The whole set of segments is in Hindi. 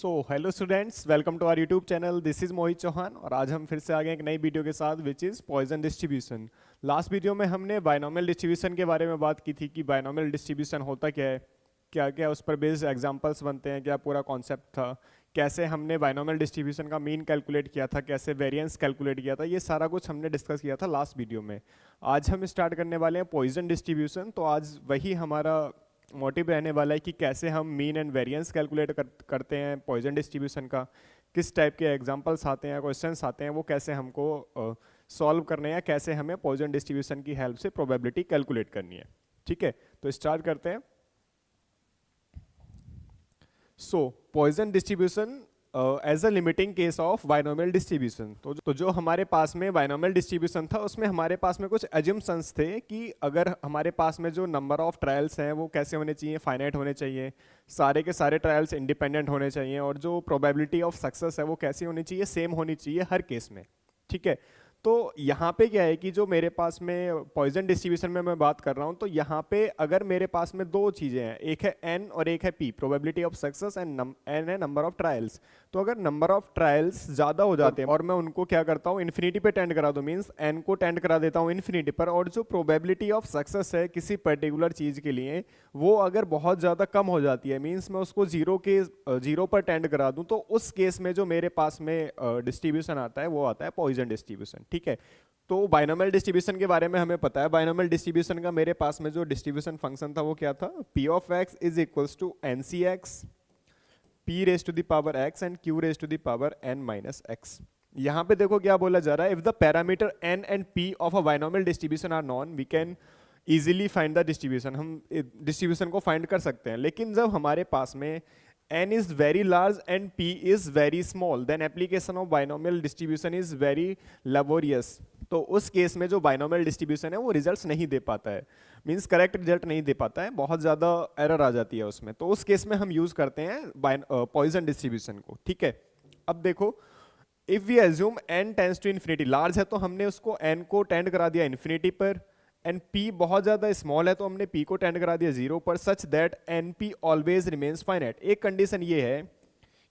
Hello students, welcome to our YouTube channel. This is Mohit Chauhan और आज हम फिर से आ गए एक नई वीडियो के साथ which is Poisson distribution. Last video में हमने बायनोमियल डिस्ट्रीब्यूशन के बारे में बात की थी कि बायनोमियल डिस्ट्रीब्यूशन होता क्या है, क्या क्या उस पर बेस्ड एग्जांपल्स बनते हैं, क्या पूरा कॉन्सेप्ट था, कैसे हमने बायनोमियल डिस्ट्रीब्यूशन का मीन कैलकुलेट किया था, कैसे वेरिएंस कैलकुलेट किया था, ये सारा कुछ हमने डिस्कस किया था लास्ट वीडियो में। आज हम स्टार्ट करने वाले हैं पॉइजन डिस्ट्रीब्यूशन। तो आज वही हमारा मोटिव रहने वाला है कि कैसे हम मीन एंड वेरिएंस कैलकुलेट करते हैं पॉइजन डिस्ट्रीब्यूशन का, किस टाइप के एग्जांपल्स आते हैं, क्वेश्चंस आते हैं, वो कैसे हमको सॉल्व करने हैं, कैसे हमें पॉइजन डिस्ट्रीब्यूशन की हेल्प से प्रोबेबिलिटी कैलकुलेट करनी है। ठीक है, तो स्टार्ट करते हैं। So Poisson distribution as a limiting case of binomial distribution. तो जो हमारे पास में बायनोमियल डिस्ट्रीब्यूशन था उसमें हमारे पास में कुछ एज्यूम्शंस थे कि अगर हमारे पास में जो नंबर ऑफ ट्रायल्स हैं वो कैसे होने चाहिए, फाइनाइट होने चाहिए, सारे के सारे ट्रायल्स इंडिपेंडेंट होने चाहिए, और जो प्रोबेबिलिटी ऑफ सक्सेस है वो कैसी होनी चाहिए, सेम होनी चाहिए हर केस में। ठीक है, तो यहाँ पे क्या है कि जो मेरे पास में पॉइजन डिस्ट्रीब्यूशन में मैं बात कर रहा हूँ, तो यहाँ पे अगर मेरे पास में दो चीज़ें हैं, एक है n और एक है p, probability of success, and n है नंबर ऑफ ट्रायल्स। तो अगर नंबर ऑफ ट्रायल्स ज़्यादा हो जाते हैं और मैं उनको क्या करता हूँ, इन्फिनिटी पे टेंड करा दूँ, मीन्स n को टेंड करा देता हूँ इन्फिनिटी पर, और जो प्रोबेबिलिटी ऑफ सक्सेस है किसी पर्टिकुलर चीज़ के लिए वो अगर बहुत ज़्यादा कम हो जाती है, मीन्स मैं उसको जीरो पर टेंड करा दूँ, तो उस केस में जो मेरे पास में डिस्ट्रीब्यूशन आता है वो आता है पॉइजन डिस्ट्रीब्यूशन। ठीक है, तो बायनोमियल डिस्ट्रीब्यूशन के बारे में हमें पता है। बायनोमियल डिस्ट्रीब्यूशन का मेरे पास में जो डिस्ट्रीब्यूशन फंक्शन था वो क्या था, p of x is equals to ncx p raise to the power x and q raise to the power n minus x। यहाँ पे देखो क्या बोला जा रहा है, if the parameter n and p of a binomial distribution are known we can easily find the distribution. हम डिस्ट्रीब्यूशन को फाइंड कर सकते हैं, लेकिन जब हमारे पास में n is very large and p is very small, then application of binomial distribution is very laborious। तो उस केस में जो बायनोमियल डिस्ट्रीब्यूशन है वो रिजल्ट्स नहीं दे पाता है, मींस करेक्ट रिजल्ट नहीं दे पाता है, बहुत ज़्यादा एरर आ जाती है उसमें। तो उस केस में हम यूज़ करते हैं पॉइजन डिस्ट्रीब्यूशन को। ठीक है, अब देखो, if we assume n tends to infinity, large है तो हमने उसको n को टेंड करा दिया इन्फिनिटी पर, एंड p बहुत ज़्यादा स्मॉल है तो हमने p को टेंड करा दिया जीरो पर, such that np always remains finite. एक कंडीशन ये है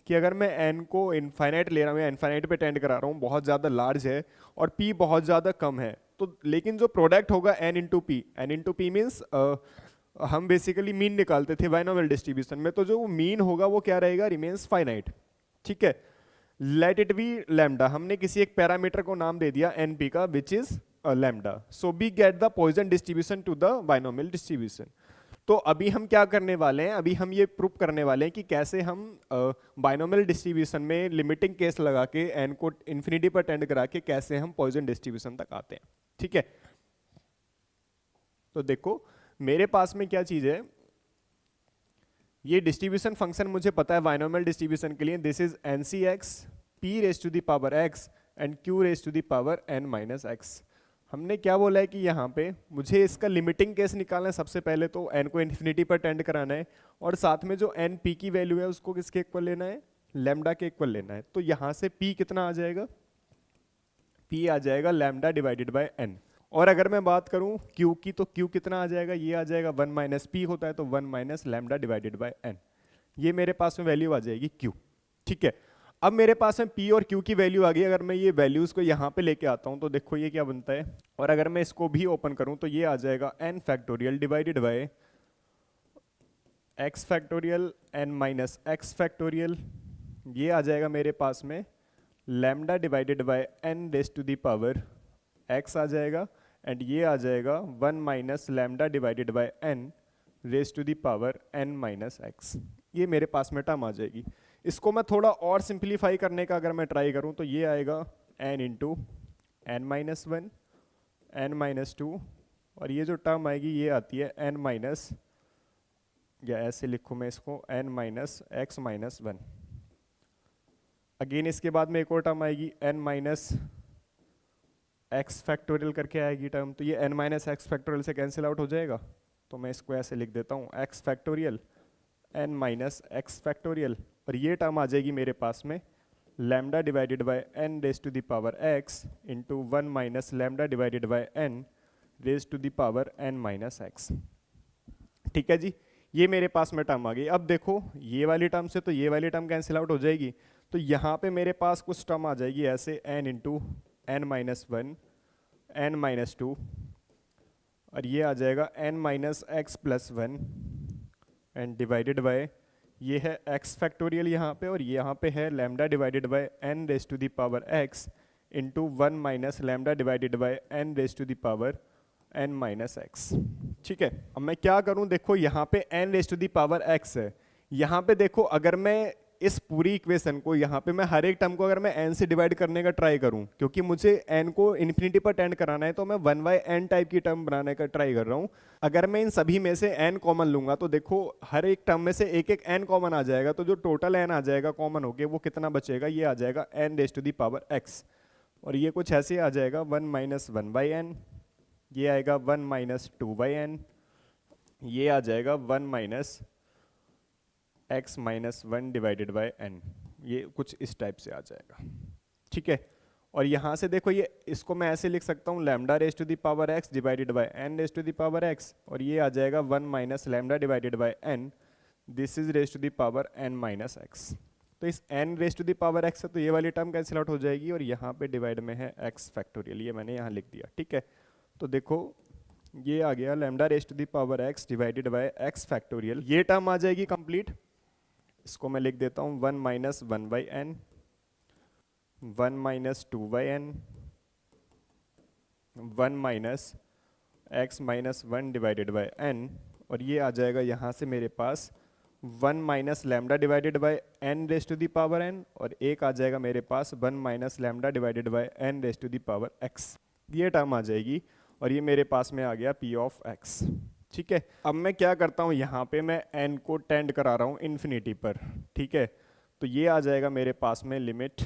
कि अगर मैं n को इनफाइनाइट ले रहा हूँ या इनफाइनाइट पे टेंड करा रहा हूँ, बहुत ज़्यादा लार्ज है और p बहुत ज़्यादा कम है, तो लेकिन जो प्रोडक्ट होगा n इंटू पी मीन्स हम बेसिकली मीन निकालते थे बायनोमियल डिस्ट्रीब्यूशन में, तो जो मीन होगा वो क्या रहेगा, रिमेन्स फाइनाइट। ठीक है, लेट इट बी लैम्डा, हमने किसी एक पैरामीटर को नाम दे दिया np का which is lambda, so we get the Poisson distribution to the binomial distribution. तो अभी हम क्या करने वाले हैं, अभी हम ये प्रूव करने वाले हैं कि कैसे हम बायनोमियल डिस्ट्रीब्यूशन में लिमिटिंग केस लगा के n को इन्फिनिटी पर टेंड करा के कैसे हम पॉइजन डिस्ट्रीब्यूशन तक आते हैं। ठीक है, तो देखो मेरे पास में क्या चीज है, ये डिस्ट्रीब्यूशन फंक्शन मुझे पता है बायनोमियल डिस्ट्रीब्यूशन के लिए, this is ncx p raise to the power x and q raise to the power n minus x। हमने क्या बोला है कि यहाँ पे मुझे इसका लिमिटिंग केस निकालना है। सबसे पहले तो n को इन्फिनिटी पर टेंड कराना है, और साथ में जो n p की वैल्यू है उसको किसके इक्वल लेना है, लैम्डा के इक्वल लेना है। तो यहाँ से p कितना आ जाएगा, p आ जाएगा लैम्डा डिवाइडेड बाय n। और अगर मैं बात करूँ q की, तो q कितना आ जाएगा, ये आ जाएगा 1 माइनस p होता है तो 1 minus lambda divided by n। ये मेरे पास में वैल्यू आ जाएगी q। ठीक है, अब मेरे पास में p और q की वैल्यू आ गई। अगर मैं ये वैल्यूज को यहाँ पे लेके आता हूँ तो देखो ये क्या बनता है, और अगर मैं इसको भी ओपन करूँ तो ये आ जाएगा n factorial divided by x factorial n minus x factorial, ये आ जाएगा मेरे पास में lambda divided by n raise to the power x आ जाएगा, एंड ये आ जाएगा 1 minus lambda divided by n raise to the power n minus x। ये मेरे पास में टर्म आ जाएगी। इसको मैं थोड़ा और सिंप्लीफाई करने का अगर मैं ट्राई करूं तो ये आएगा n into n minus one, n minus two, और ये जो टर्म आएगी ये आती है n माइनस, या ऐसे लिखूं मैं इसको, n minus x minus one. Again इसके बाद में एक और टर्म आएगी n माइनस एक्स फैक्टोरियल करके आएगी टर्म, तो ये n माइनस एक्स फैक्टोरियल से कैंसिल आउट हो जाएगा। तो मैं इसको ऐसे लिख देता हूँ x factorial n minus x factorial, और ये टर्म आ जाएगी मेरे पास में lambda divided by n raise to the power x into 1 minus lambda divided by n raise to the power n minus x। ठीक है जी, ये मेरे पास में टर्म आ गई। अब देखो ये वाली टर्म से तो ये वाली टर्म कैंसिल आउट हो जाएगी, तो यहाँ पे मेरे पास कुछ टर्म आ जाएगी ऐसे n into n minus one n minus two, और ये आ जाएगा n minus x plus one and divided by ये है x फैक्टोरियल यहाँ पे, और यहाँ पे है lambda divided by n raise to the power x into one minus lambda divided by n raise to the power n minus x. ठीक है, अब मैं क्या करूं, देखो यहाँ पे n raise to the power x है, यहाँ पे देखो अगर मैं इस पूरी इक्वेशन को यहाँ पे मैं हर एक टर्म को अगर मैं n से डिवाइड करने का ट्राई करूं, क्योंकि मुझे n को इन्फिनिटी पर टेंड कराना है, तो मैं 1/n टाइप की टर्म बनाने का ट्राई कर रहा हूं। अगर मैं इन सभी में से n कॉमन लूंगा तो देखो हर एक टर्म में से एक एक n कॉमन आ जाएगा, तो जो टोटल n आ जाएगा कॉमन होके वो कितना बचेगा, ये आ जाएगा n raise to the power x, और ये कुछ ऐसे आ जाएगा 1 माइनस 1/n, ये आएगा 1 माइनस 2/n, ये आ जाएगा 1 minus x minus one divided by n, ये कुछ इस टाइप से आ जाएगा। ठीक है, और यहाँ से देखो ये इसको मैं ऐसे लिख सकता हूँ lambda raise to the power x divided by n raise to the power x, और ये आ जाएगा 1 minus lambda divided by n, this is raise to the power n minus x। तो इस n raise to the power x है तो ये वाली टर्म कैंसिल आउट हो जाएगी, और यहाँ पे डिवाइड में है x फैक्टोरियल, ये मैंने यहाँ लिख दिया। ठीक है, तो देखो ये आ गया lambda raise to the power x divided by x factorial, ये टर्म आ जाएगी कंप्लीट। इसको मैं लिख देता हूँ 1 minus 1/n, 1 minus 2/n, 1 minus x minus one divided by n, और ये आ जाएगा यहाँ से मेरे पास 1 minus lambda divided by n raise to the power n, और एक आ जाएगा मेरे पास 1 minus lambda divided by n raise to the power x, ये टर्म आ जाएगी, और ये मेरे पास में आ गया p ऑफ x। ठीक है, अब मैं क्या करता हूँ, यहाँ पे मैं n को टेंड करा रहा हूँ इन्फिनिटी पर। ठीक है, तो ये आ जाएगा मेरे पास में limit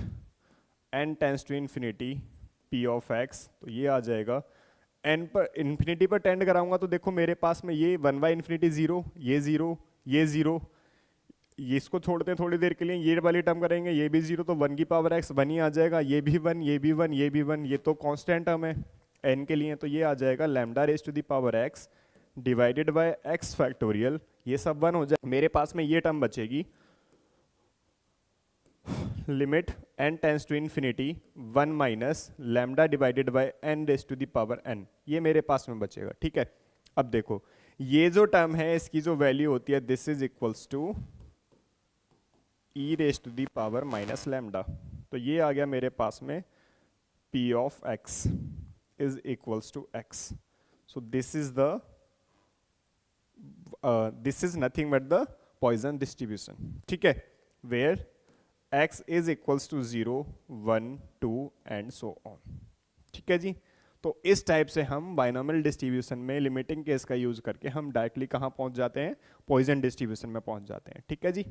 n tends to infinity p of x, तो ये आ जाएगा n पर इन्फिनिटी पर टेंड कराऊंगा तो देखो मेरे पास में ये 1/इन्फिनिटी 0, ये 0, ये 0, ये इसको छोड़ते हैं थोड़ी देर के लिए, ये वाली टर्म करेंगे, ये भी 0, तो 1 की पावर x 1 ही आ जाएगा, ये भी 1, ये भी 1, ये भी 1, ये तो कांस्टेंट टर्म है n के लिए, तो ये आ जाएगा lambda raise to the power x divided by x factorial, ये सब 1 हो जाए, मेरे पास में ये टर्म बचेगी limit n tends to infinity 1 minus lambda divided by n raise to the power n, ये मेरे पास में बचेगा। ठीक है, अब देखो ये जो टर्म है इसकी जो वैल्यू होती है this is equals to e raise to the power minus lambda, तो ये आ गया मेरे पास में p of x is equals to x, so this is the this is nothing but the Poisson distribution. ठीक है, where x is equals to 0, 1, 2 and so on. ठीक है जी, तो इस टाइप से हम बाइनोमियल डिस्ट्रीब्यूशन में लिमिटिंग केस का यूज करके हम डायरेक्टली कहाँ पहुंच जाते हैं, पॉइजन डिस्ट्रीब्यूशन में पहुंच जाते हैं। ठीक है जी,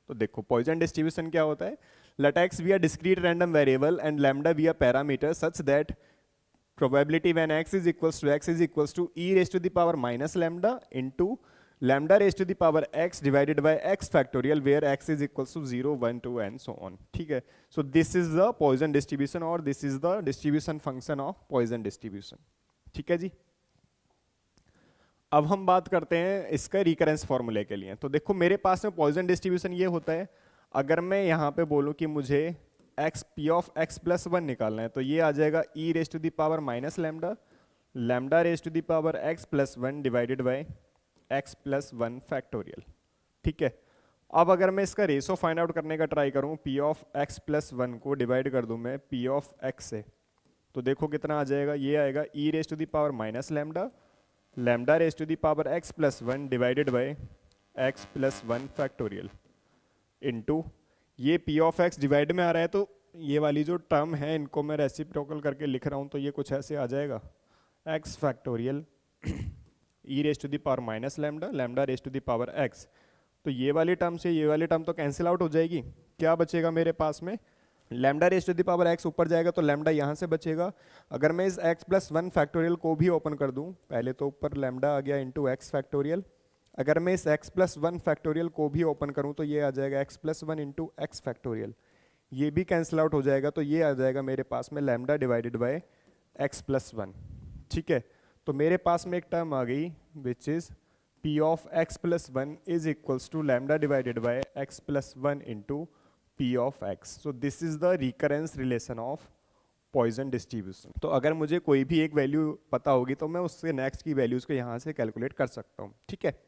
तो देखो पॉइजन डिस्ट्रीब्यूशन क्या होता है, late x be a discrete random variable and lambda be a parameter such that probability when x is equals to e raised to the power minus lambda into lambda raised to the power x divided by x factorial where x is equals to 0, 1, 2 and so on. ठीक है, so this is the Poisson distribution or this is the distribution function of Poisson distribution. ठीक है जी, अब हम बात करते हैं इसका रिकरेंस फॉर्मूले के लिए। तो देखो मेरे पास में पॉइजन डिस्ट्रीब्यूशन ये होता है, अगर मैं यहाँ पे बोलूँ कि मुझे x p of x plus 1 निकालना है तो ये आ जाएगा e raise to the power minus lambda, lambda raise to the power x plus 1 divided by x plus 1 factorial. ठीक है, अब अगर मैं इसका रेशो फाइंड आउट करने का ट्राई करूँ, p ऑफ x प्लस 1 को डिवाइड कर दूँ मैं p ऑफ x से, तो देखो कितना आ जाएगा, ये आएगा e raise to the power minus lambda, lambda raise to the power x plus 1 divided by x plus 1 factorial into ये p ऑफ x डिवाइड में आ रहा है तो ये वाली जो टर्म है इनको मैं रेसिप्रोकल करके लिख रहा हूँ तो ये कुछ ऐसे आ जाएगा x factorial e raise to the power minus lambda, lambda raise to the power x, तो ये वाली टर्म से ये वाली टर्म तो कैंसिल आउट हो जाएगी, क्या बचेगा मेरे पास में, lambda raise to the power x ऊपर जाएगा तो लैम्डा यहाँ से बचेगा। अगर मैं इस x प्लस 1 फैक्टोरियल को भी ओपन कर दूँ, पहले तो ऊपर लैम्डा आ गया इंटू x फैक्टोरियल, अगर मैं इस x प्लस 1 फैक्टोरियल को भी ओपन करूँ तो ये आ जाएगा x plus 1 into x factorial, ये भी कैंसिल आउट हो जाएगा तो ये आ जाएगा मेरे पास में lambda divided by x plus 1। ठीक है, तो मेरे पास में एक टर्म आ गई which is p of x plus one is equals to lambda divided by x plus one into p of x। So this is the recurrence relation of Poisson distribution. तो अगर मुझे कोई भी एक वैल्यू पता होगी तो मैं उससे नेक्स्ट की वैल्यूज को यहाँ से कैलकुलेट कर सकता हूँ, ठीक है।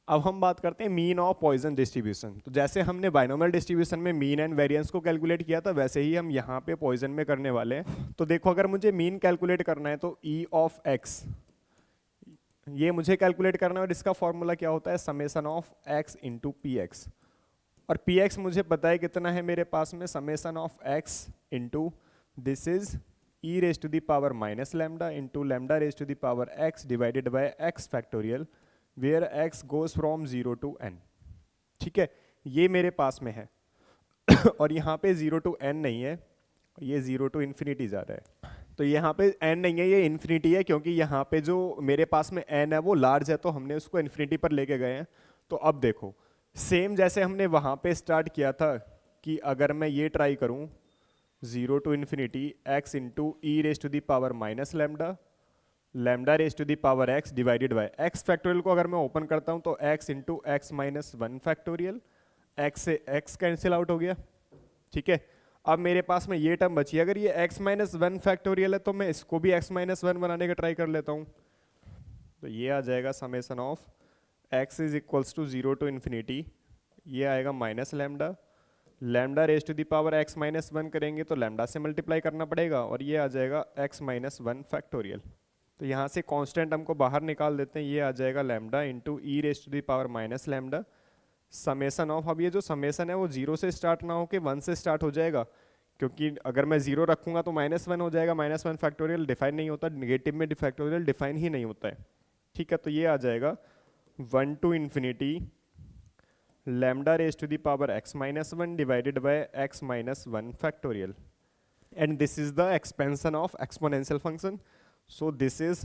अब हम बात करते हैं मीन ऑफ पॉइजन डिस्ट्रीब्यूशन। तो जैसे हमने बाइनोमियल डिस्ट्रीब्यूशन में मीन एंड वेरिएंस को कैलकुलेट किया था, वैसे ही हम यहाँ पे पॉइजन में करने वाले हैं। तो देखो, अगर मुझे मीन कैलकुलेट करना है तो ई ऑफ एक्स ये मुझे कैलकुलेट करना है, और इसका फॉर्मूला क्या होता है, summation of x into p x. और पी एक्स मुझे पता है कितना है मेरे पास में, summation of x into this is e raise to the power minus lambda into lambda raise to the power x divided by x factorial where x goes from 0 to n। ठीक है, ये मेरे पास में है और यहाँ पे 0 टू n नहीं है, ये 0 टू इन्फिनिटी जा रहा है। तो यहाँ पे n नहीं है, ये इन्फिनिटी है, क्योंकि यहाँ पे जो मेरे पास में n है वो लार्ज है, तो हमने उसको इन्फिनिटी पर लेके गए हैं। तो अब देखो, सेम जैसे हमने वहाँ पे स्टार्ट किया था कि अगर मैं ये ट्राई करूँ 0 to infinity x into e raise to the power minus lambda lambda raise to the power x divided by x factorial को अगर मैं ओपन करता हूँ तो x into x minus one factorial, x से x कैंसिल आउट हो गया। ठीक है, अब मेरे पास में ये टर्म बची है, अगर ये x माइनस वन फैक्टोरियल है तो मैं इसको भी x माइनस वन बनाने का ट्राई कर लेता हूँ। तो ये आ जाएगा summation of x is equals to 0 to infinity, ये आएगा minus lambda lambda raise to the power x minus one करेंगे तो लैम्डा से मल्टीप्लाई करना पड़ेगा, और ये आ जाएगा x माइनस वन फैक्टोरियल। तो यहाँ से कांस्टेंट हमको बाहर निकाल देते हैं, ये आ जाएगा lambda into e raise to the power minus lambda summation of. अब ये जो समेसन है वो 0 से स्टार्ट ना हो के 1 से स्टार्ट हो जाएगा, क्योंकि अगर मैं 0 रखूंगा तो माइनस वन हो जाएगा, माइनस वन फैक्टोरियल डिफाइन नहीं होता, नेगेटिव में फैक्टोरियल डिफाइन ही नहीं होता है। ठीक है, तो ये आ जाएगा 1 to infinity lambda raise to the power x minus one divided by x minus one factorial, and this is the expansion of exponential function. So this is,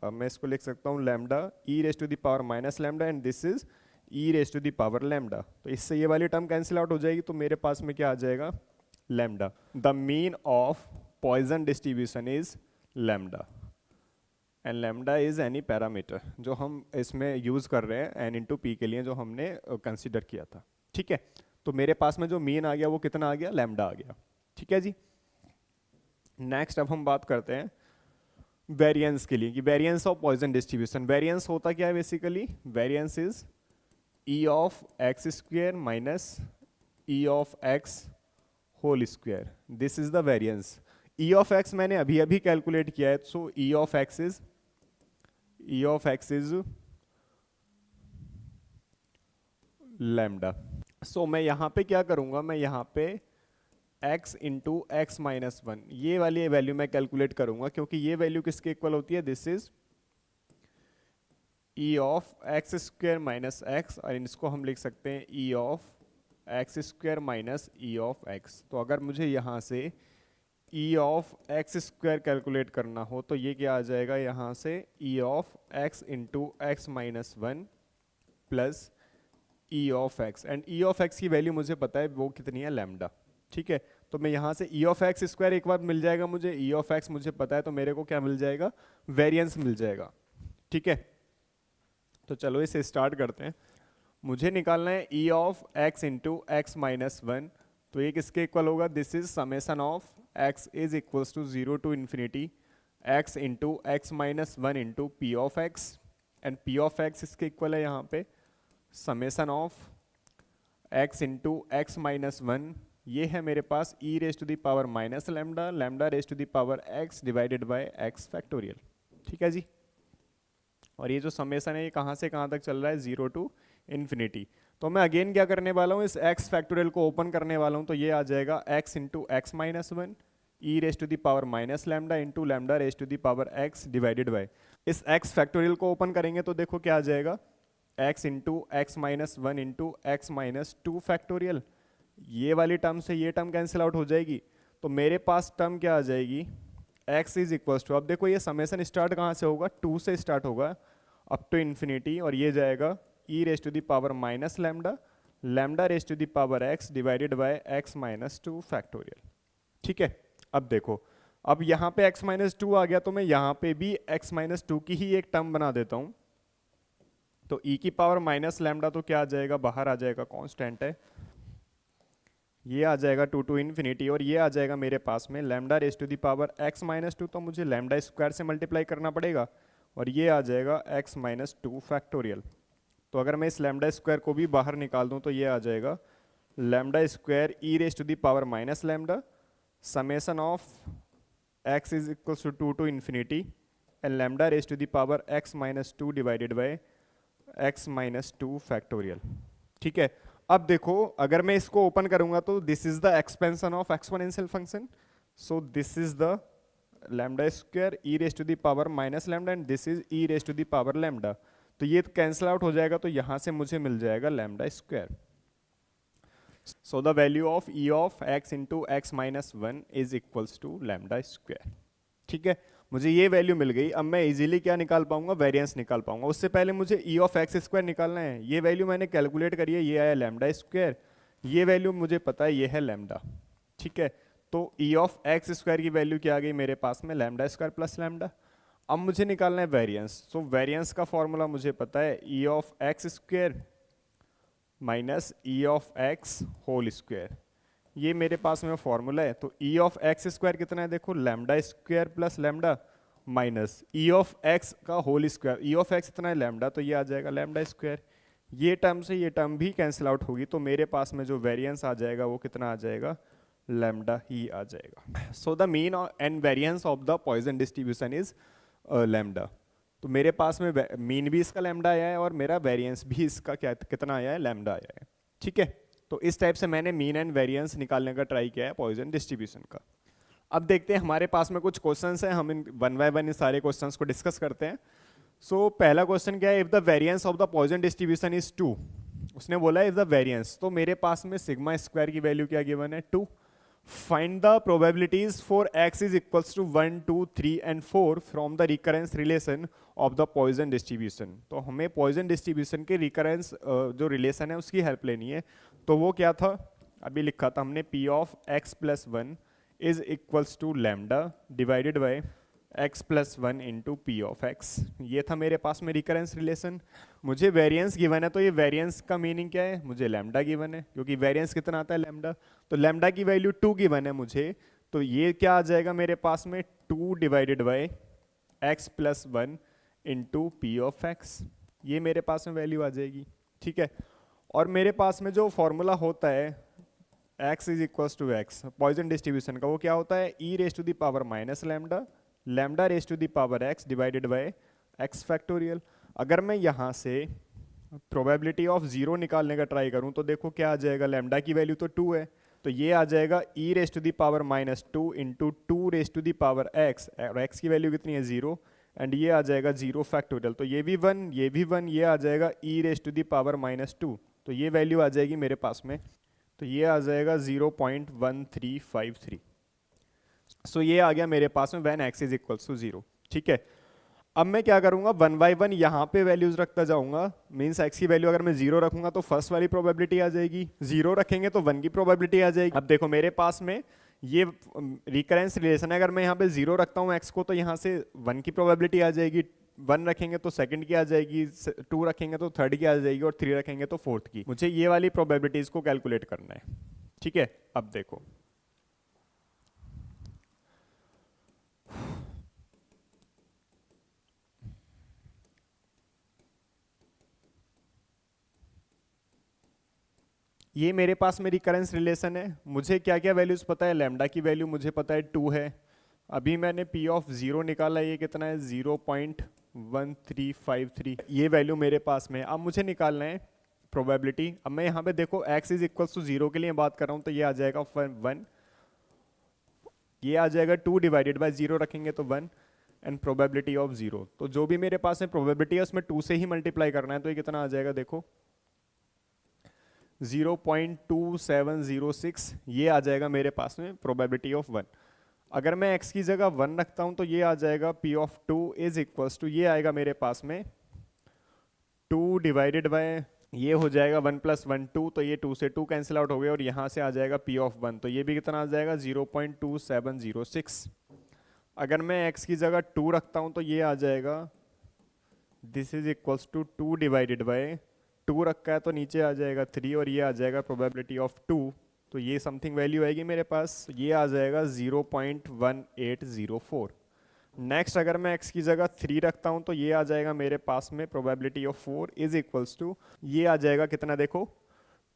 मैं इसको लिख सकता हूँ lambda e raise to the power minus lambda and this is e raise to the power lambda. तो इससे ये वाली टर्म कैंसिल आउट हो जाएगी, तो मेरे पास में क्या आ जाएगा, lambda. The mean of Poisson distribution is lambda and lambda is any parameter जो हम इसमें यूज कर रहे हैं एन इंटू पी के लिए, जो हमने कंसिडर किया था। ठीक है, तो मेरे पास में जो मीन आ गया वो कितना आ गया, लैम्डा आ गया। ठीक है जी, नेक्स्ट अब हम बात करते हैं वेरिएंस के लिए कि variance of Poisson distribution. Variance होता क्या है basically, variance is E of x square minus E of x whole square, this is the variance. E of X मैंने अभी अभी कैलकुलेट किया है, so E of X is lambda. So मैं यहां पे क्या करूंगा, मैं यहां पे x into x minus one ये वाली वैल्यू मैं कैलकुलेट करूंगा, क्योंकि ये वैल्यू किसके इक्वल होती है, this is E of x square minus x, और इसको हम लिख सकते हैं ई of x square minus E of x. तो अगर मुझे यहाँ से ई ऑफ एक्स स्क्वायर कैलकुलेट करना हो तो ये क्या आ जाएगा, यहाँ से ई of x into x minus one plus E of X, and E of x की वैल्यू मुझे पता है वो कितनी है, लैम्डा। ठीक है, तो मैं यहाँ से ई ऑफ एक्स स्क्वायर एक बार मिल जाएगा मुझे, ई ऑफ एक्स मुझे पता है, तो मेरे को क्या मिल जाएगा, वेरिएंस मिल जाएगा। ठीक है, तो चलो इसे स्टार्ट करते हैं। मुझे निकालना है ई of x into x minus one, तो ये किसके इक्वल होगा, this is summation of X is equals to 0 to infinity X into x minus one into P of X, and P of X इसके इक्वल है यहाँ पे summation of x into x minus one, ये है मेरे पास E raise to the power minus lambda lambda raise to the power x divided by x factorial. ठीक है जी, और ये जो समेसन है ये कहाँ से कहाँ तक चल रहा है, 0 टू इन्फिनिटी। तो मैं अगेन क्या करने वाला हूँ, इस x फैक्टोरियल को ओपन करने वाला हूँ, तो ये आ जाएगा x into x minus one e raise to the power minus lambda into lambda raise to the power x divided by, इस x फैक्टोरियल को ओपन करेंगे तो देखो क्या आ जाएगा, x into x minus one into x minus two factorial, ये वाली टर्म से ये टर्म कैंसिल आउट हो जाएगी, तो मेरे पास टर्म क्या आ जाएगी, x इज इक्वल्स टू, अब देखो ये समेसन स्टार्ट कहाँ से होगा, 2 से स्टार्ट होगा अप टू इन्फिनिटी, और ये जाएगा ई raise to the power minus lambda lambda raise to the power x divided by x minus two factorial. ठीक है, अब देखो अब यहाँ पे x माइनस टू आ गया, तो मैं यहाँ पे भी x माइनस टू की ही एक टर्म बना देता हूँ। तो e की पावर माइनस लैम्डा तो क्या आ जाएगा, बाहर आ जाएगा, कांस्टेंट है, ये आ जाएगा 2 इन्फिनिटी, और ये आ जाएगा मेरे पास में lambda raise to the power x minus two, तो मुझे लैम्डा स्क्वायर से मल्टीप्लाई करना पड़ेगा, और ये आ जाएगा x माइनस टू फैक्टोरियल। तो अगर मैं इस लैम्डा स्क्वायर को भी बाहर निकाल दूं तो ये आ जाएगा lambda square e raise to the power minus lambda summation of x is equals to to infinity and lambda raise to the power x minus two divided by x minus two factorial. ठीक है, अब देखो अगर मैं इसको ओपन करूंगा तो this is the expansion of exponential function, so this is the lambda square e raise to the power minus lambda and this is e raise to the power lambda, तो ये कैंसिल आउट हो जाएगा, तो यहां से मुझे मिल जाएगा lambda square. So the value of e of x into x minus one is equals to lambda square. ठीक है, मुझे ये वैल्यू मिल गई। अब मैं इजीली क्या निकाल पाऊंगा, वेरिएंस निकाल पाऊंगा। उससे पहले मुझे ई ऑफ एक्स स्क्वायर निकालना है। ये वैल्यू मैंने कैलकुलेट करी है, ये आया लैम्डा स्क्वायर, ये वैल्यू मुझे पता है ये है लैम्डा। ठीक है, तो ई ऑफ एक्स स्क्वायर की वैल्यू क्या आ गई मेरे पास में, लैम्डा स्क्वायर प्लस लैम्डा। अब मुझे निकालना है वेरिएंस, तो वेरिएंस का फॉर्मूला मुझे पता है ई of x square minus E of x whole square, ये मेरे पास में फॉर्मूला है। तो ई ऑफ एक्स स्क्वायर कितना है, देखो lambda square plus lambda minus E of X का whole square, E of X इतना है लैम्डा, तो ये आ जाएगा लैम्डा स्क्वायर। ये टर्म से ये टर्म भी कैंसिल आउट होगी, तो मेरे पास में जो वेरिएंस आ जाएगा वो कितना आ जाएगा, लैम्डा ही आ जाएगा। So the mean and variance of the Poisson distribution is lambda. तो मेरे पास में मीन भी इसका लैम्डा आया है और मेरा वेरिएंस भी इसका क्या कितना आया है, लैम्डा आया है। ठीक है, तो इस टाइप से मैंने मीन एंड वेरिएंस निकालने का ट्राई किया है पॉइजन डिस्ट्रीब्यूशन का। अब देखते हैं हमारे पास में कुछ क्वेश्चंस हैं, हम in one by one in सारे क्वेश्चंस को डिस्कस करते हैं। सो पहला क्वेश्चन क्या है, if the variance of the Poisson distribution is 2, उसने बोला इफ द वेरिएंस, तो मेरे पास में सिग्मा स्क्वायर की वैल्यू क्या गिवन है, 2। Find the probabilities for x is equals to 1, 2, 3 and 4 from the recurrence relation of the Poisson distribution. तो हमें पॉइजन डिस्ट्रीब्यूशन के रिकरेंस जो रिलेशन है उसकी हेल्प लेनी है। तो वो क्या था, अभी लिखा था हमने, p of x plus one is equals to lambda divided by x plus one into P of x. ये था मेरे पास में रिकरेंस रिलेशन। मुझे वेरिएंस गिवन है, तो ये वेरिएंस का मीनिंग क्या है, मुझे लैम्डा गिवन है, क्योंकि वेरिएंस कितना आता है, लैम्डा। तो लैम्डा की वैल्यू 2 गिवन है मुझे, तो ये क्या आ जाएगा मेरे पास में, 2 divided by x plus one into P of x, ये मेरे पास में वैल्यू आ जाएगी। ठीक है, और मेरे पास में जो फॉर्मूला होता है x is equals to x Poisson distribution का, वो क्या होता है, e raise to the power minus lambda lambda raise to the power x divided by x factorial. अगर मैं यहाँ से प्रोबेबिलिटी ऑफ 0 निकालने का ट्राई करूँ तो देखो क्या आ जाएगा, लैम्डा की वैल्यू तो 2 है, तो ये आ जाएगा e raise to the power minus two into two raise to the power x, और x की वैल्यू कितनी है, 0, एंड ये आ जाएगा 0 फैक्टोरियल, तो ये भी 1, ये भी 1, ये आ जाएगा e raise to the power minus two, तो ये वैल्यू आ जाएगी मेरे पास में, तो ये आ जाएगा 0.1353। सो ये आ गया मेरे पास में when x is equals to 0। ठीक है, अब मैं क्या करूंगा, 1 बाय 1 यहाँ पे वैल्यूज रखता जाऊंगा। मींस x की वैल्यू अगर मैं 0 रखूंगा तो फर्स्ट वाली प्रोबेबिलिटी आ जाएगी, 0 रखेंगे तो 1 की प्रोबेबिलिटी आ जाएगी। अब देखो मेरे पास में ये रिकरेंस रिलेशन है, अगर मैं यहाँ पे 0 रखता हूँ x को तो यहाँ से 1 की प्रोबेबिलिटी आ जाएगी, 1 रखेंगे तो सेकंड की आ जाएगी, 2 रखेंगे तो थर्ड की आ जाएगी, और 3 रखेंगे तो फोर्थ की। मुझे ये वाली प्रोबेबिलिटीज को कैलकुलेट करना है। ठीक है, अब देखो ये मेरे पास में रिकरेंस रिलेशन है। मुझे क्या क्या वैल्यूज पता है, लैम्डा की वैल्यू मुझे पता है 2 है, अभी मैंने p ऑफ 0 निकाला, ये कितना है 0.1353, ये वैल्यू मेरे पास में। अब मुझे निकालना है प्रोबेबिलिटी। अब मैं यहाँ पे देखो x इज इक्वल्स टू 0 के लिए बात कर रहा हूँ, तो ये आ जाएगा 1, ये आ जाएगा 2 डिवाइडेड बाय 0 रखेंगे तो 1, एंड प्रोबेबिलिटी ऑफ 0, तो जो भी मेरे पास में प्रोबेबिलिटी है उसमें 2 से ही मल्टीप्लाई करना है, तो ये कितना आ जाएगा, देखो 0.2706, ये आ जाएगा मेरे पास में प्रोबेबिलिटी ऑफ 1। अगर मैं x की जगह 1 रखता हूं तो ये आ जाएगा p of 2 is equals to, ये आएगा मेरे पास में 2 डिवाइडेड बाय, ये हो जाएगा 1 प्लस 1 2, तो ये 2 से 2 कैंसिल आउट हो गया, और यहाँ से आ जाएगा p ऑफ 1, तो ये भी कितना आ जाएगा 0.2706। अगर मैं x की जगह 2 रखता हूं तो ये आ जाएगा this is equals to 2 divided by 2 रखा है तो नीचे आ जाएगा 3 और ये आ जाएगा प्रोबेबिलिटी ऑफ 2, तो ये समथिंग वैल्यू आएगी मेरे पास, ये आ जाएगा 0.1804। नेक्स्ट अगर मैं x की जगह 3 रखता हूं तो ये आ जाएगा मेरे पास में probability of 4 is equals to, ये आ जाएगा कितना देखो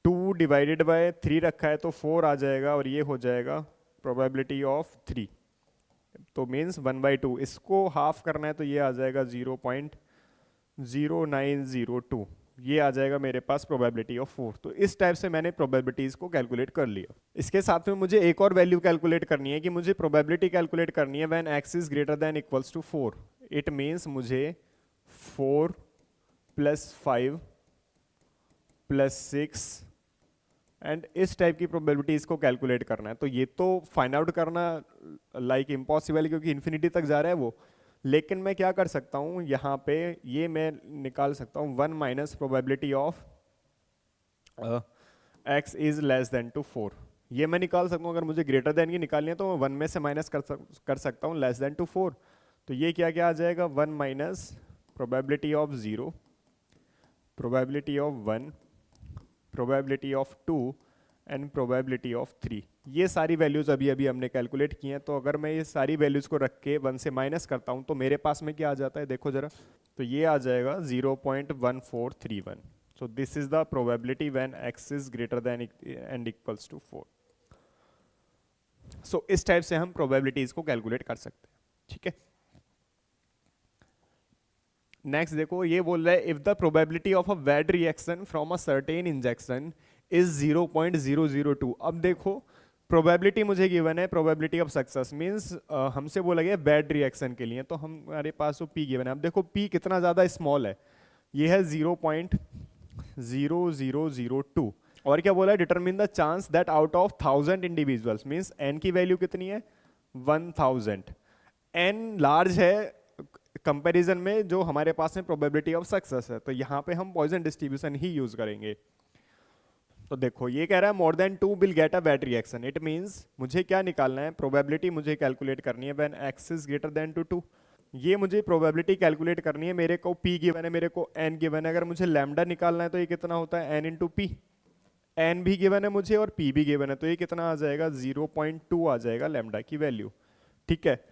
2 डिवाइडेड बाय 3 रखा है तो 4 आ जाएगा और ये हो जाएगा प्रोबेबिलिटी ऑफ 3, तो मीन्स 1/2, इसको हाफ करना है तो ये आ जाएगा 0.0902, ये आ जाएगा मेरे पास प्रोबेबिलिटी ऑफ 4। तो इस टाइप से मैंने प्रोबेबिलिटीज को कैलकुलेट कर लिया। इसके साथ में मुझे एक और वैल्यू कैलकुलेट करनी है कि मुझे प्रोबेबिलिटी कैलकुलेट करनी है when x is greater than equals to 4। It means मुझे 4 + 5 + 6 एंड इस टाइप की प्रोबेबिलिटीज को कैलकुलेट करना है। तो ये तो फाइंड आउट करना लाइक इम्पॉसिबल क्योंकि इन्फिनिटी तक जा रहा है वो, लेकिन मैं क्या कर सकता हूँ यहाँ पे ये मैं निकाल सकता हूँ 1 minus probability of x is less than to 4, ये मैं निकाल सकता हूँ। अगर मुझे ग्रेटर देन की निकालनी है तो मैं 1 में से माइनस कर सकता हूँ लेस देन टू 4, तो ये क्या क्या आ जाएगा 1 minus probability of 0, probability of 1, probability of 2 and probability of 3। ये सारी वैल्यूज अभी अभी हमने कैलकुलेट की हैं। तो अगर मैं ये सारी वैल्यूज को रख के 1 से माइनस करता हूँ तो मेरे पास में क्या आ जाता है देखो जरा, तो ये आ जाएगा 0.1431। So this is the probability when x is greater than and equals to 4। सो इस टाइप से हम प्रोबेबिलिटीज को कैलकुलेट कर सकते हैं, ठीक है। नेक्स्ट देखो ये बोल रहा है if the probability of a bad reaction from a certain injection is 0.002। अब देखो प्रोबेबिलिटी मुझे गिवन है, प्रोबेबिलिटी ऑफ सक्सेस मींस हमसे बोला गया बैड रिएक्शन के लिए, तो हमारे पास वो पी गिवन है। अब देखो पी कितना ज़्यादा स्मॉल है, ये है 0.0002। और क्या बोला है determine the chance that out of 1000 individuals means n की वैल्यू कितनी है 1000, एन लार्ज है कंपैरिजन में जो हमारे पास में प्रोबेबिलिटी ऑफ सक्सेस है, तो यहाँ पे हम पॉइजन डिस्ट्रीब्यूशन ही यूज करेंगे। तो देखो ये कह रहा है more than 2 will get a bad reaction, it means मुझे क्या निकालना है प्रोबेबिलिटी मुझे कैलकुलेट करनी है when x is greater than two 2। ये मुझे प्रोबेबिलिटी कैलकुलेट करनी है, मेरे को p गिवन है, मेरे को n गिवन है। अगर मुझे लैम्डा निकालना है तो ये कितना होता है n इंटू पी, n भी गिवन है मुझे और p भी गिवन है, तो ये कितना आ जाएगा 0.2 आ जाएगा लैम्डा की वैल्यू, ठीक है।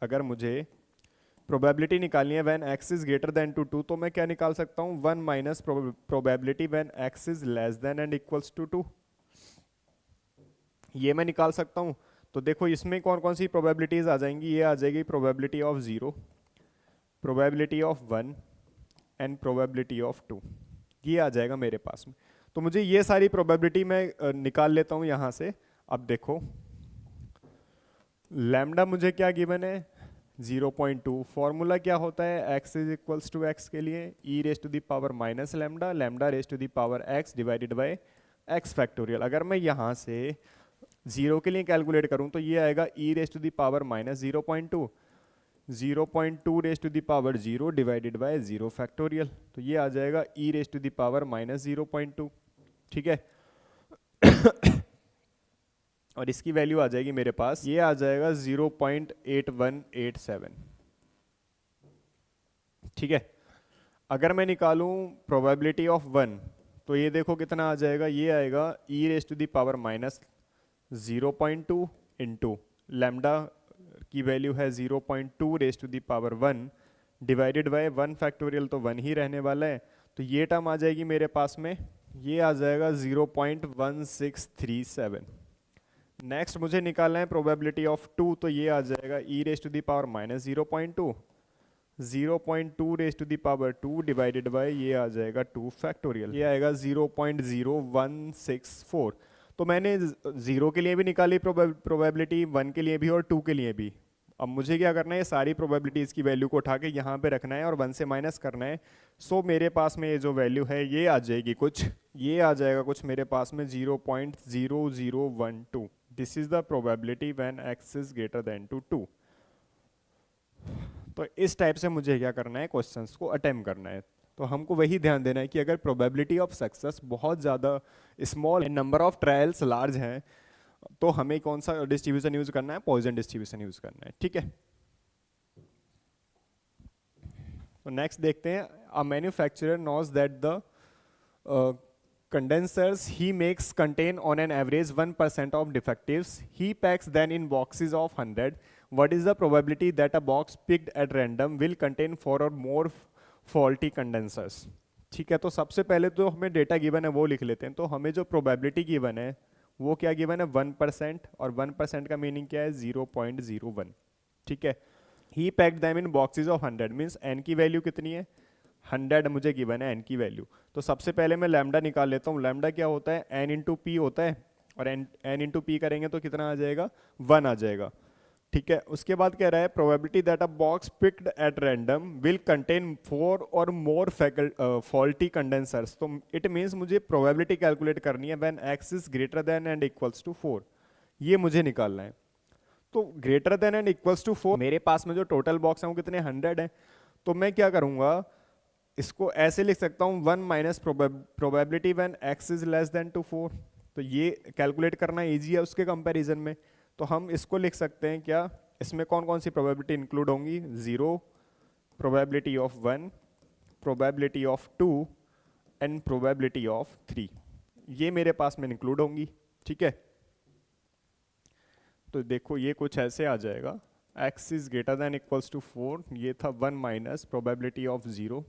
अगर मुझे प्रोबेबिलिटी निकालनी है when x is greater than two 2 तो मैं क्या निकाल सकता हूँ 1 minus probability when x is less than and equals to 2, ये मैं निकाल सकता हूँ। तो देखो इसमें कौन कौन सी प्रोबेबिलिटीज आ जाएंगी, ये आ जाएगी probability of 0, probability of 1 and probability of 2, ये आ जाएगा मेरे पास में। तो मुझे ये सारी प्रोबेबिलिटी मैं निकाल लेता हूँ यहाँ से। अब देखो लैम्डा मुझे क्या गिवन है 0.2, फॉर्मूला क्या होता है x is equals to x के लिए e raise to the power minus lambda, lambda raise to the power x divided by x factorial. अगर मैं यहाँ से 0 के लिए कैलकुलेट करूँ तो ये आएगा e raise to the power minus 0.2, 0.2 raise to the power 0 divided by 0 factorial, तो ये आ जाएगा e raise to the power minus 0.2, ठीक है। और इसकी वैल्यू आ जाएगी मेरे पास, ये आ जाएगा 0.8187, ठीक है। अगर मैं निकालूं प्रोबेबिलिटी ऑफ 1 तो ये देखो कितना आ जाएगा, ये आएगा e raise to the power minus 0.2 into lambda की वैल्यू है 0.2 raise to the power 1 divided by 1 factorial, तो 1 ही रहने वाला है, तो ये टर्म आ जाएगी मेरे पास में, ये आ जाएगा 0.1637। नेक्स्ट मुझे निकालना है प्रोबेबिलिटी ऑफ 2, तो ये आ जाएगा e raise to the power minus 0.2, 0.2 raise to the power 2 divided by ये आ जाएगा 2 फैक्टोरियल, ये आएगा 0.0164। तो मैंने 0 के लिए भी निकाली प्रोबेबिलिटी, 1 के लिए भी और 2 के लिए भी। अब मुझे क्या करना है सारी प्रोबेबिलिटीज़ की वैल्यू को उठा के यहाँ पे रखना है और 1 से माइनस करना है। सो मेरे पास में ये जो वैल्यू है ये आ जाएगी कुछ, ये आ जाएगा कुछ मेरे पास में 0.0012। This is the probability when x is greater than two 2। तो इस टाइप से मुझे क्या करना है क्वेश्चंस को अटेम्प्ट करना है। तो हमको वही ध्यान देना है कि अगर प्रोबेबिलिटी ऑफ सक्सेस बहुत ज़्यादा स्मॉल है, नंबर ऑफ ट्रायल्स लार्ज हैं तो हमें कौन सा डिस्ट्रीब्यूशन यूज करना है, पॉइजन डिस्ट्रीब्यूशन यूज करना है, ठीक है। तो नेक्स्ट देखते हैं, a manufacturer knows that the condensers he makes contain on an average 1% of defectives. He packs them in boxes of 100. What is the probability that a box picked at random will contain 4 or more faulty condensers? ठीक है, तो सबसे पहले तो हमें डेटा गिवन है वो लिख लेते हैं। तो हमें जो प्रोबेबिलिटी गिवन है वो क्या गिवन है, 1%, और 1% का मीनिंग क्या है, 0.01, ठीक है। He packed them in boxes of 100 means N की वैल्यू कितनी है, 100 मुझे गिवन है एन की वैल्यू। तो सबसे पहले मैं लैम्डा निकाल लेता हूँ। लैम्डा क्या होता है, एन इंटू पी होता है, और एन इंटू पी करेंगे तो कितना आ जाएगा, 1 आ जाएगा, ठीक है। उसके बाद कह रहा है probability that a box picked at random will contain 4 और मोर फॉल्टी कंडेंसर्स। तो इट मीन्स मुझे प्रोबेबिलिटी कैलकुलेट करनी है when x is greater than and equals to 4, ये मुझे निकालना है। तो greater than and equals to 4, मेरे पास में जो टोटल बॉक्स है वो कितने, 100 है। तो मैं क्या करूंगा, इसको ऐसे लिख सकता हूँ 1 minus probability when x is less than to 4। तो ये कैलकुलेट करना इजी है उसके कंपैरिजन में। तो हम इसको लिख सकते हैं क्या, इसमें कौन कौन सी प्रोबेबिलिटी इंक्लूड होंगी, 0, probability of 1, probability of 2 and probability of 3, ये मेरे पास में इंक्लूड होंगी, ठीक है। तो देखो ये कुछ ऐसे आ जाएगा, x is greater than equals to 4, ये था 1 minus probability of 0,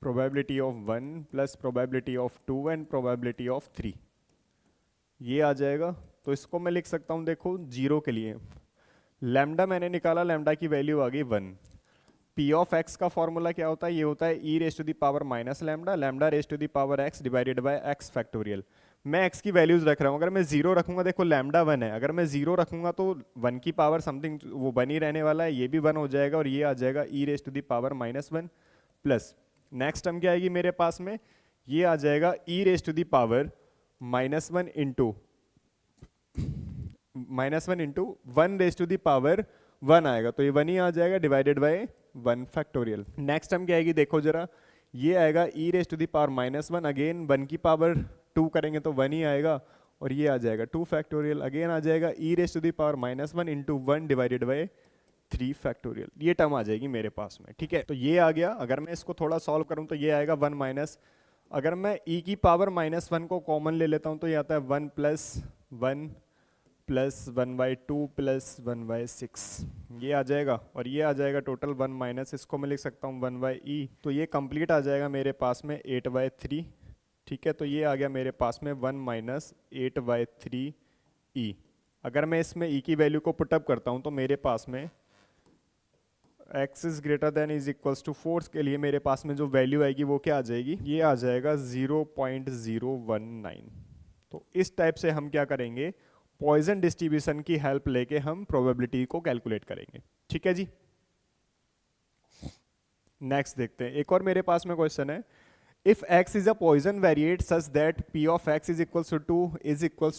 probability of 1 plus probability of 2 and probability of 3, ये आ जाएगा। तो इसको मैं लिख सकता हूँ, देखो 0 के लिए लैम्डा मैंने निकाला, लैम्डा की वैल्यू आ गई 1। पी ऑफ एक्स का फॉर्मूला क्या होता है, ये होता है E raise to the power minus lambda, lambda raise to the power x divided by x factorial. मैं एक्स की वैल्यूज रख रहा हूँ, अगर मैं 0 रखूंगा, देखो लैम्डा 1 है, अगर मैं 0 रखूंगा तो 1 की पावर समथिंग वो 1 ही रहने वाला है, ये भी 1 हो जाएगा, और ये आ जाएगा ई raise to the power -1 plus next term क्या आएगी मेरे पास में, ये आ जाएगा ई raise to the power -1 into -1 raise to the power 1 आएगा, तो ये 1 ही आ जाएगा divided by 1 factorial. Next term क्या आएगी, देखो जरा, ये आएगा E raise to the power -1, again 1 की पावर 2 करेंगे तो 1 ही आएगा, और ये आ जाएगा 2 फैक्टोरियल, अगेन आ जाएगा ई raise to the power -1 into 1 divided by 3 factorial, ये टर्म आ जाएगी मेरे पास में, ठीक है। तो ये आ गया, अगर मैं इसको थोड़ा सॉल्व करूं तो ये आएगा 1 माइनस, अगर मैं ई की पावर -1 को कॉमन ले लेता हूं तो ये आता है 1 प्लस 1 प्लस 1/2 प्लस 1/6, ये आ जाएगा, और ये आ जाएगा टोटल 1 माइनस, इसको मैं लिख सकता हूँ 1/e, तो ये कंप्लीट आ जाएगा मेरे पास में 8/3, ठीक है। तो ये आ गया मेरे पास में 1 माइनस 8/3e। अगर मैं इसमें e की वैल्यू को पुटअप करता हूँ तो मेरे पास में x is greater than is equals to 4 के लिए मेरे पास में जो वैल्यू आएगी वो क्या आ जाएगी, ये आ जाएगा 0.019। तो इस टाइप से हम क्या करेंगे, पॉइजन डिस्ट्रीब्यूशन की हेल्प लेके हम प्रोबेबिलिटी को कैलकुलेट करेंगे, ठीक है जी। नेक्स्ट देखते हैं, एक और मेरे पास में क्वेश्चन है, if x is a Poisson variate such that p of x is equals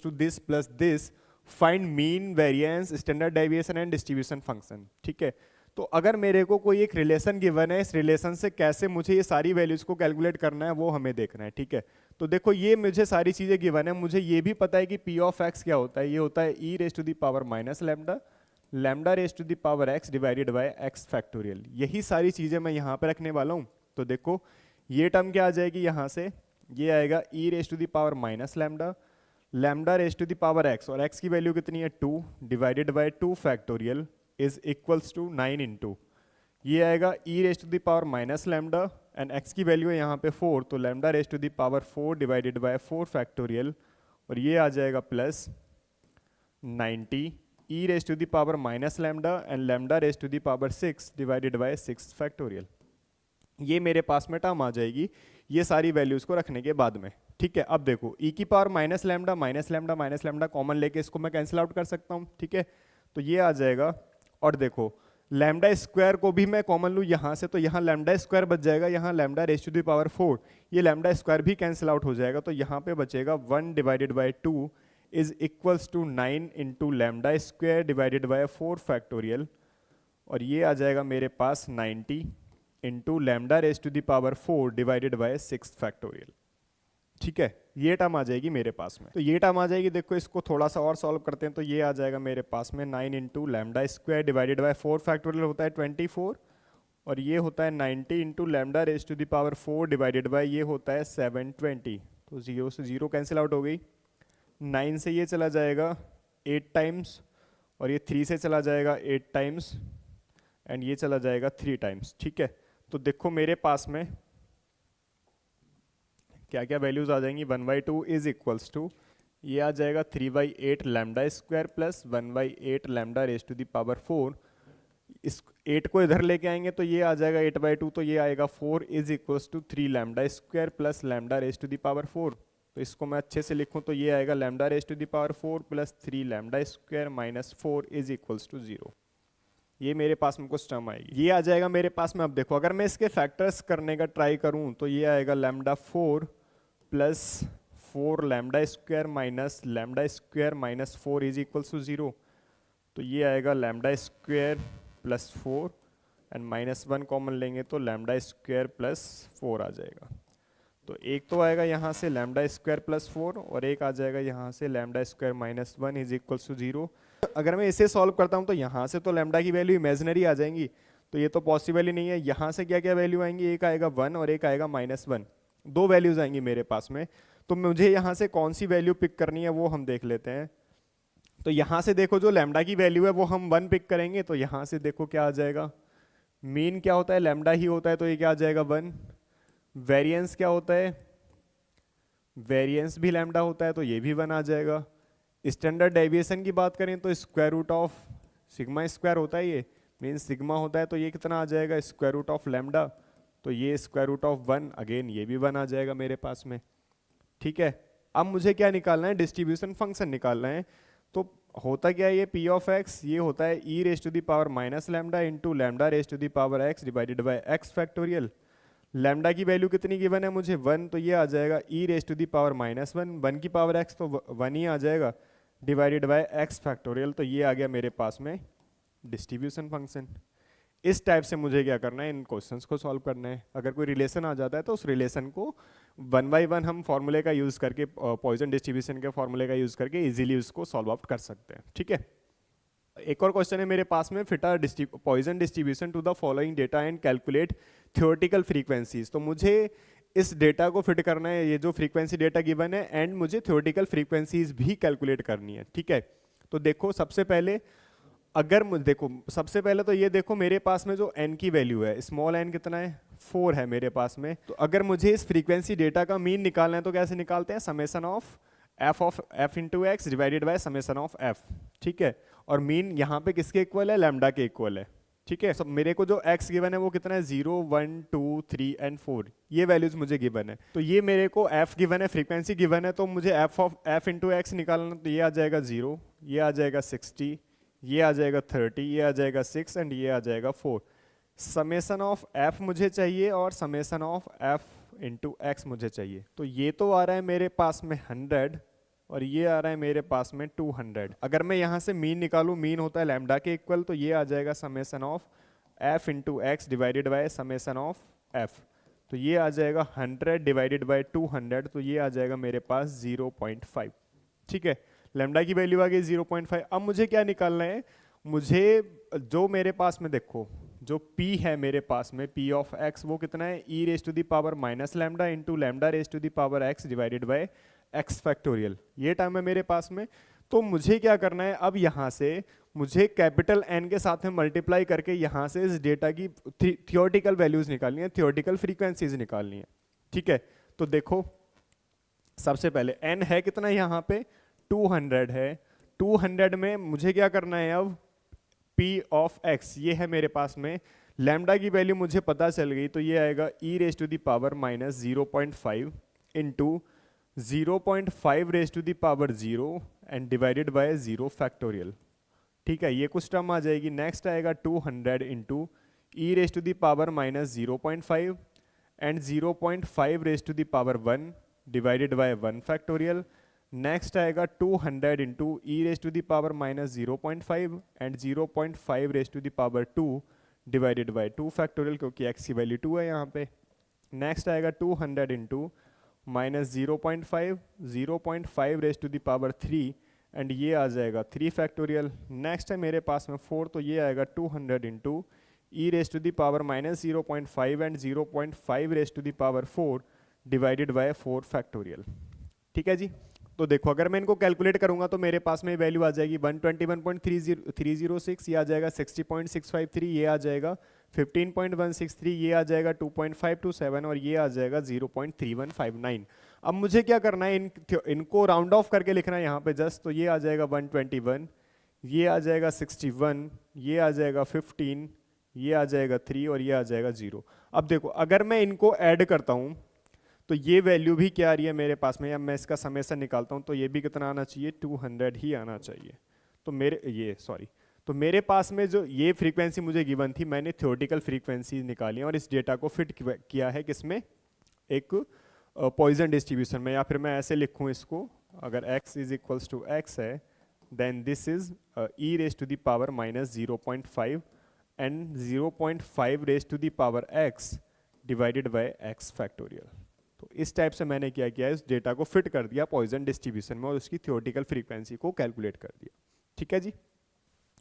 to this plus this, find mean, variance, standard deviation and distribution function, ठीक है। तो अगर मेरे को कोई एक रिलेशन गिवन है, इस रिलेशन से कैसे मुझे ये सारी वैल्यूज को कैलकुलेट करना है वो हमें देखना है, ठीक है। तो देखो ये मुझे सारी चीजें गिवन है, मुझे ये भी पता है कि p ऑफ x क्या होता है, ये होता है e raise to the power minus lambda, lambda raise to the power x divided by x factorial, यही सारी चीजें मैं यहाँ पे रखने वाला हूँ। तो देखो ये टर्म क्या आ जाएगी यहाँ से, ये आएगा e raise to the power minus lambda, lambda raise to the power x, और x की वैल्यू कितनी है 2 divided by 2 factorial is equals to 9 into, ये आएगा e raise to the power minus lambda, and x की वैल्यू है यहाँ पे 4, तो lambda raise to the power 4 divided by 4 factorial, और ये आ जाएगा plus 90 e raise to the power minus lambda and lambda raise to the power 6 divided by 6 factorial, ये मेरे पास में टर्म आ जाएगी ये सारी वैल्यूज को रखने के बाद में, ठीक है। अब देखो e की power minus lambda minus lambda minus lambda common लेके इसको मैं कैंसिल आउट कर सकता हूँ, ठीक है। तो ये आ जाएगा, और देखो लैम्डा स्क्वायर को भी मैं कॉमन लूँ यहाँ से, तो यहाँ लैम्डा स्क्वायर बच जाएगा, यहाँ lambda raise to the power 4, ये लैम्डा स्क्वायर भी कैंसिल आउट हो जाएगा, तो यहाँ पे बचेगा 1 divided by 2 is equals to 9 into lambda square divided by 4 factorial, और ये आ जाएगा मेरे पास 90 into lambda raise to the power 4 divided by 6 factorial, ठीक है। ये टर्म आ जाएगी मेरे पास में। तो ये टर्म आ जाएगी, देखो इसको थोड़ा सा और सॉल्व करते हैं तो ये आ जाएगा मेरे पास में 9 into lambda square divided by 4 factorial होता है 24, और ये होता है 90 into lambda raise to the power 4 divided by ये होता है 720। तो 0 से 0 कैंसिल आउट हो गई, 9 से ये चला जाएगा 8 टाइम्स, और ये 3 से चला जाएगा 8 टाइम्स, एंड ये चला जाएगा 3 टाइम्स। ठीक है, तो देखो मेरे पास में क्या क्या वैल्यूज आ जाएंगी। 1/2 इज इक्वल्स टू ये आ जाएगा 3/8 lambda square plus 1/8 lambda raise to the power 4। इस 8 को इधर लेके आएंगे तो ये आ जाएगा 8/2, तो ये आएगा 4 is equals to 3 lambda square plus lambda raise to the power 4। तो इसको मैं अच्छे से लिखूं तो ये आएगा lambda raise to the power 4 plus 3 lambda square minus 4 is equals to 0। ये मेरे पास में कुछ टर्म आएगी, ये आ जाएगा मेरे पास में। अब देखो अगर मैं इसके फैक्टर्स करने का ट्राई करूं तो ये आएगा lambda 4 plus 4 lambda square minus 4 is equals to 0। तो ये आएगा lambda square plus 4 and -1 common लेंगे तो लैम्डा स्क्वायर प्लस 4 आ जाएगा। तो एक तो आएगा यहाँ से लैम्डा स्क्वायर प्लस 4 और एक आ जाएगा यहाँ से lambda square -1 is equals to 0। अगर मैं इसे सॉल्व करता हूँ तो यहाँ से तो लैम्डा की वैल्यू इमेजिनरी आ जाएंगी, तो ये तो पॉसिबल ही नहीं है। यहाँ से क्या क्या वैल्यू आएंगी, एक आएगा 1 और एक आएगा -1, दो वैल्यूज आएंगी मेरे पास में। तो मुझे यहाँ से कौन सी वैल्यू पिक करनी है वो हम देख लेते हैं। तो यहाँ से देखो जो लैम्डा की वैल्यू है वो हम 1 पिक करेंगे, तो यहाँ से देखो क्या आ जाएगा, मीन क्या होता है, लैम्डा ही होता है, तो ये क्या आ जाएगा 1। वेरिएंस क्या होता है, वेरिएंस भी लैम्डा होता है, तो ये भी 1 आ जाएगा। स्टैंडर्ड डेविएशन की बात करें तो square root of sigma square होता है, ये मीन सिग्मा होता है, तो ये कितना आ जाएगा स्क्वायर रूट ऑफ लैम्डा, तो ये स्क्वायर रूट ऑफ 1, अगेन ये भी 1 आ जाएगा मेरे पास में। ठीक है, अब मुझे क्या निकालना है, डिस्ट्रीब्यूशन फंक्शन निकालना है। तो होता क्या है, ये पी ऑफ एक्स ये होता है e raise to the power minus lambda into lambda raise to the power x divided by x factorial. Lambda की वैल्यू कितनी गिवन है मुझे 1, तो ये आ जाएगा ई रेज टू द पावर -1, 1 की पावर एक्स तो 1 ही आ जाएगा, डिवाइडेड बाय एक्स फैक्टोरियल। तो ये आ गया मेरे पास में डिस्ट्रीब्यूशन फंक्शन। इस टाइप से मुझे क्या करना है, इन क्वेश्चंस को सॉल्व करना है। अगर कोई रिलेशन आ जाता है तो उस रिलेशन को 1 बाई 1 हम फॉर्मूले का यूज़ करके, पॉइजन डिस्ट्रीब्यूशन के फॉर्मूले का यूज़ करके इजीली उसको सॉल्व आउट कर सकते हैं। ठीक है, एक और क्वेश्चन है मेरे पास में, fit a Poisson distribution to the following data and calculate theoretical frequencies. तो मुझे इस डेटा को फिट करना है, ये जो फ्रीक्वेंसी डेटा गिवन है, एंड मुझे थियोरेटिकल फ्रीक्वेंसीज भी कैलकुलेट करनी है। ठीक है, तो देखो सबसे पहले अगर देखो सबसे पहले तो ये देखो मेरे पास में जो n की वैल्यू है, स्मॉल n कितना है 4 है मेरे पास में। तो अगर मुझे इस फ्रीक्वेंसी डेटा का मीन निकालना है तो कैसे निकालते हैं, summation of f into x divided by summation of f। ठीक है, और मीन यहाँ पे किसके इक्वल है, लैम्डा के इक्वल है। ठीक है, सब मेरे को जो x गिवन है वो कितना है 0 1 2 3 एंड 4, ये वैल्यूज मुझे गिवन है। तो ये मेरे को f गिवन है, फ्रीक्वेंसी गिवन है, तो मुझे f इंटू एक्स निकालना, तो ये आ जाएगा 0, ये आ जाएगा 60, ये आ जाएगा 30, ये आ जाएगा 6 एंड ये आ जाएगा 4। समेशन ऑफ f मुझे चाहिए और summation of f into x मुझे चाहिए। तो ये तो आ रहा है मेरे पास में 100 और ये आ रहा है मेरे पास में 200। अगर मैं यहाँ से मीन निकालूँ, मीन होता है लैम्डा के इक्वल, तो ये आ जाएगा summation of f into x divided by summation of f। तो ये आ जाएगा 100 डिवाइडेड बाय 200, तो ये आ जाएगा मेरे पास 0.5। ठीक है, लैम्डा की वैल्यू आ गई 0.5। अब मुझे क्या निकालना है, मुझे जो मेरे पास में देखो जो p है मेरे पास में, p ऑफ x वो कितना है, e raise to the power minus lambda into lambda raise to the power x divided by x factorial, ये टर्म है मेरे पास में। तो मुझे क्या करना है, अब यहाँ से मुझे कैपिटल N के साथ में मल्टीप्लाई करके यहाँ से इस डेटा की थियोरेटिकल वैल्यूज निकालनी है, थियोरेटिकल फ्रीक्वेंसीज निकालनी है। ठीक है, तो देखो सबसे पहले n है कितना, यहाँ पे 200 है, 200 में मुझे क्या करना है, अब p ऑफ x ये है मेरे पास में, लैम्डा की वैल्यू मुझे पता चल गई, तो ये आएगा e raise to the power minus 0.5 into 0.5 raise to the power 0 and divided by 0 factorial. ठीक है, ये कुछ टर्म आ जाएगी। नेक्स्ट आएगा 200 into e raise to the power minus 0.5 and 0.5 raise to the power 1 divided by 1 factorial. Next आएगा 200 into e raise to the power minus 0.5 and 0.5 raise to the power 2 divided by 2 factorial, क्योंकि x की वैल्यू 2 है यहाँ पे। नेक्स्ट आएगा 200 into minus 0.5, 0.5 raise to the power 3 and ये आ जाएगा 3 फैक्टोरियल। नेक्स्ट है मेरे पास में 4, तो ये आएगा 200 into e raise to the power minus 0.5 and 0.5 raise to the power 4 divided by 4 factorial. ठीक है जी। तो देखो अगर मैं इनको कैलकुलेट करूंगा तो मेरे पास में वैल्यू आ जाएगी 121.306, ये आ जाएगा 60.653, ये आ जाएगा 15.163, ये आ जाएगा 2.527 और ये आ जाएगा 0.3159। अब मुझे क्या करना है, इनको राउंड ऑफ करके लिखना है यहाँ पे जस्ट। तो ये आ जाएगा 121, ये आ जाएगा 61, ये आ जाएगा 15, ये आ जाएगा 3 और ये आ जाएगा 0। अब देखो अगर मैं इनको ऐड करता हूँ तो ये वैल्यू भी क्या आ रही है मेरे पास में, अब मैं इसका समेशन निकालता हूँ तो ये भी कितना आना चाहिए, 200 ही आना चाहिए। तो मेरे पास में जो ये फ्रीक्वेंसी मुझे गिवन थी, मैंने थ्योरेटिकल फ्रीक्वेंसी निकाली और इस डेटा को फिट किया है किसमें, एक पॉइजन डिस्ट्रीब्यूशन में। या फिर मैं ऐसे लिखूँ इसको, अगर x is equals to x है then this is e raise to the power minus 0.5 and 0.5 raise to the power x divided by x factorial. तो इस टाइप से मैंने क्या किया, इस डेटा को फिट कर दिया पॉइजन डिस्ट्रीब्यूशन में और उसकी थ्योरेटिकल फ्रीक्वेंसी को कैलकुलेट कर दिया। ठीक है जी,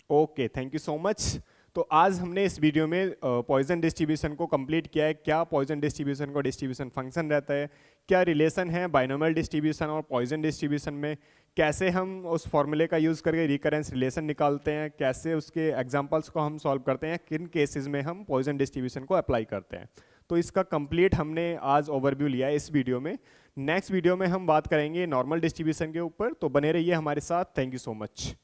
okay, thank you so much. तो आज हमने इस वीडियो में पॉइजन डिस्ट्रीब्यूशन को कंप्लीट किया है। क्या पॉइजन डिस्ट्रीब्यूशन का डिस्ट्रीब्यूशन फंक्शन रहता है, क्या रिलेशन है बाइनोमियल डिस्ट्रीब्यूशन और पॉइजन डिस्ट्रीब्यूशन में, कैसे हम उस फॉर्मूले का यूज़ करके रिकरेंस रिलेशन निकालते हैं, कैसे उसके एग्जांपल्स को हम सॉल्व करते हैं, किन केसेस में हम पॉइजन डिस्ट्रीब्यूशन को अप्लाई करते हैं। तो इसका कंप्लीट हमने आज ओवरव्यू लिया है इस वीडियो में। नेक्स्ट वीडियो में हम बात करेंगे नॉर्मल डिस्ट्रीब्यूशन के ऊपर, तो बने रहिए हमारे साथ। Thank you so much.